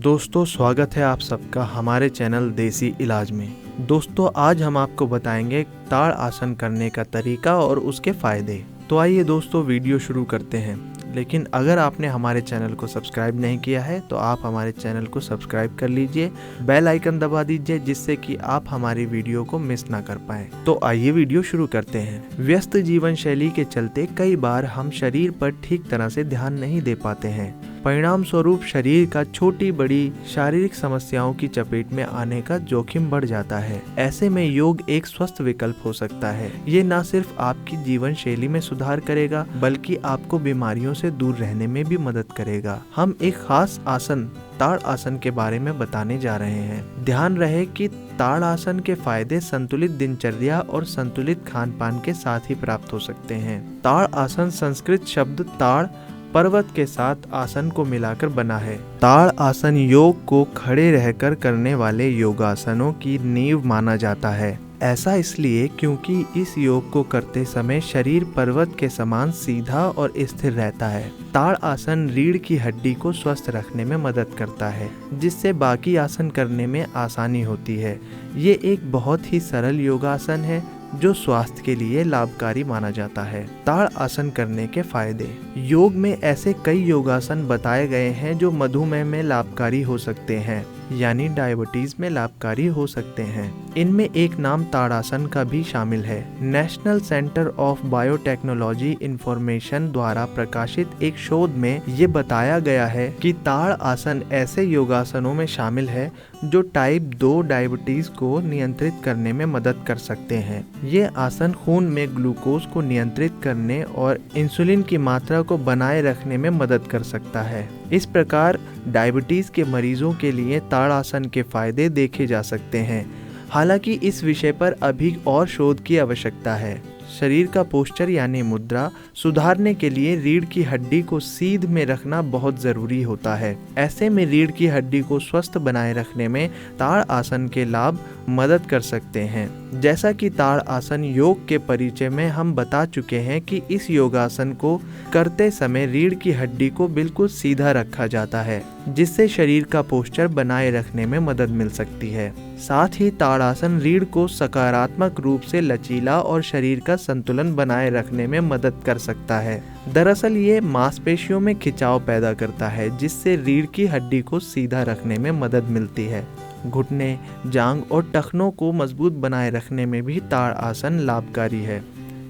दोस्तों स्वागत है आप सबका हमारे चैनल देसी इलाज में। दोस्तों आज हम आपको बताएंगे ताड़ आसन करने का तरीका और उसके फ़ायदे। तो आइए दोस्तों वीडियो शुरू करते हैं। लेकिन अगर आपने हमारे चैनल को सब्सक्राइब नहीं किया है तो आप हमारे चैनल को सब्सक्राइब कर लीजिए, बेल आइकन दबा दीजिए जिससे कि आप हमारी वीडियो को मिस ना कर पाएं। तो आइए वीडियो शुरू करते हैं। व्यस्त जीवन शैली के चलते कई बार हम शरीर पर ठीक तरह से ध्यान नहीं दे पाते हैं। परिणाम स्वरूप शरीर का छोटी बड़ी शारीरिक समस्याओं की चपेट में आने का जोखिम बढ़ जाता है। ऐसे में योग एक स्वस्थ विकल्प हो सकता है। ये न सिर्फ आपकी जीवन शैली में सुधार करेगा बल्कि आपको बीमारियों से दूर रहने में भी मदद करेगा। हम एक खास आसन ताड़ आसन के बारे में बताने जा रहे हैं। ध्यान रहे कि ताड़ आसन के फायदे संतुलित दिनचर्या और संतुलित खान पान के साथ ही प्राप्त हो सकते हैं। ताड़ आसन संस्कृत शब्द ताड़ पर्वत के साथ आसन को मिलाकर बना है। ताड़ आसन योग को खड़े रहकर करने वाले योगासनों की नींव माना जाता है। ऐसा इसलिए क्योंकि इस योग को करते समय शरीर पर्वत के समान सीधा और स्थिर रहता है। ताड़ आसन रीढ़ की हड्डी को स्वस्थ रखने में मदद करता है, जिससे बाकी आसन करने में आसानी होती है। ये एक बहुत ही सरल योगासन है जो स्वास्थ्य के लिए लाभकारी माना जाता है। ताड़ आसन करने के फायदे। योग में ऐसे कई योगासन बताए गए हैं जो मधुमेह में लाभकारी हो सकते हैं, यानी डायबिटीज में लाभकारी हो सकते हैं। इनमें एक नाम ताड़ासन का भी शामिल है। National centre of biotechnology information द्वारा प्रकाशित एक शोध में ये बताया गया है कि ताड़ आसन ऐसे योगासनों में शामिल है जो टाइप 2 डायबिटीज को नियंत्रित करने में मदद कर सकते हैं। ये आसन खून में ग्लूकोज को नियंत्रित करने और इंसुलिन की मात्रा को बनाए रखने में मदद कर सकता है। इस प्रकार डायबिटीज के मरीजों के लिए ताड़ आसन के फायदे देखे जा सकते हैं। हालांकि इस विषय पर अभी और शोध की आवश्यकता है। शरीर का पोस्चर यानी मुद्रा सुधारने के लिए रीढ़ की हड्डी को सीध में रखना बहुत जरूरी होता है। ऐसे में रीढ़ की हड्डी को स्वस्थ बनाए रखने में ताड़ आसन के लाभ मदद कर सकते हैं। जैसा कि ताड़ आसन योग के परिचय में हम बता चुके हैं कि इस योगासन को करते समय रीढ़ की हड्डी को बिल्कुल सीधा रखा जाता है, जिससे शरीर का पोस्चर बनाए रखने में मदद मिल सकती है। साथ ही ताड़ आसन रीढ़ को सकारात्मक रूप से लचीला और शरीर का संतुलन बनाए रखने में मदद कर सकता है। दरअसल ये मांसपेशियों में खिंचाव पैदा करता है, जिससे रीढ़ की हड्डी को सीधा रखने में मदद मिलती है। घुटने, जांघ और टखनों को मजबूत बनाए रखने में भी ताड़ आसन लाभकारी है।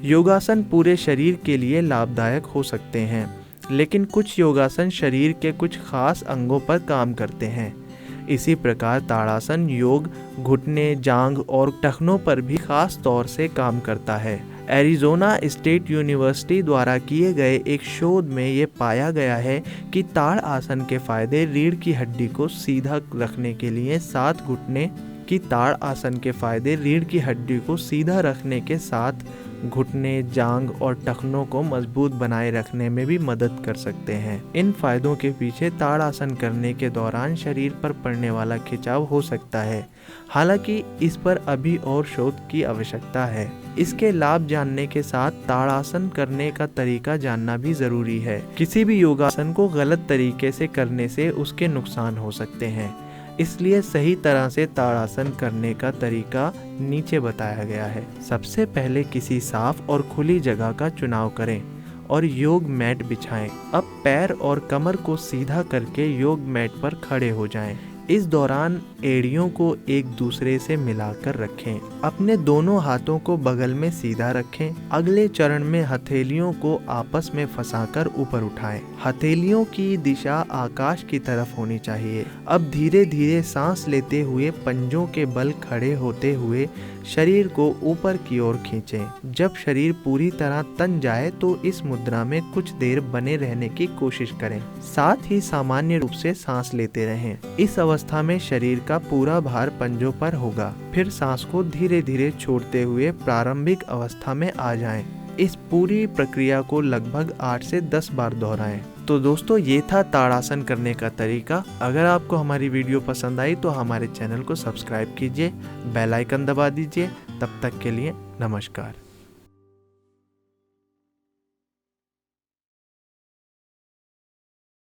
योगासन पूरे शरीर के लिए लाभदायक हो सकते हैं, लेकिन कुछ योगासन शरीर के कुछ खास अंगों पर काम करते हैं। इसी प्रकार ताड़ासन योग घुटने, जांघ और टखनों पर भी खास तौर से काम करता है। एरिज़ोना स्टेट यूनिवर्सिटी द्वारा किए गए एक शोध में ये पाया गया है कि ताड़ आसन के फायदे रीढ़ की हड्डी को सीधा रखने के लिए साथ घुटने की ताड़ आसन के फायदे रीढ़ की हड्डी को सीधा रखने के साथ घुटने, जांघ और टखनों को मजबूत बनाए रखने में भी मदद कर सकते हैं। इन फायदों के पीछे ताड़ आसन करने के दौरान शरीर पर पड़ने वाला खिंचाव हो सकता है। हालांकि इस पर अभी और शोध की आवश्यकता है। इसके लाभ जानने के साथ ताड़ आसन करने का तरीका जानना भी जरूरी है। किसी भी योगासन को गलत तरीके से करने से उसके नुकसान हो सकते हैं, इसलिए सही तरह से ताड़ आसन करने का तरीका नीचे बताया गया है। सबसे पहले किसी साफ और खुली जगह का चुनाव करें और योग मैट बिछाएं। अब पैर और कमर को सीधा करके योग मैट पर खड़े हो जाएं। इस दौरान एड़ियों को एक दूसरे से मिलाकर रखें। अपने दोनों हाथों को बगल में सीधा रखें। अगले चरण में हथेलियों को आपस में फंसाकर ऊपर उठाएं। हथेलियों की दिशा आकाश की तरफ होनी चाहिए। अब धीरे धीरे सांस लेते हुए पंजों के बल खड़े होते हुए शरीर को ऊपर की ओर खींचें। जब शरीर पूरी तरह तन जाए तो इस मुद्रा में कुछ देर बने रहने की कोशिश करें। साथ ही सामान्य रूप से सांस लेते रहें। इस अवस्था में शरीर का पूरा भार पंजों पर होगा। फिर सांस को धीरे धीरे छोड़ते हुए प्रारंभिक अवस्था में आ जाएं। इस पूरी प्रक्रिया को लगभग 8 से 10 बार दोहराएं। तो दोस्तों ये था ताड़ासन करने का तरीका। अगर आपको हमारी वीडियो पसंद आई तो हमारे चैनल को सब्सक्राइब कीजिए, बेल आइकन दबा दीजिए। तब तक के लिए नमस्कार।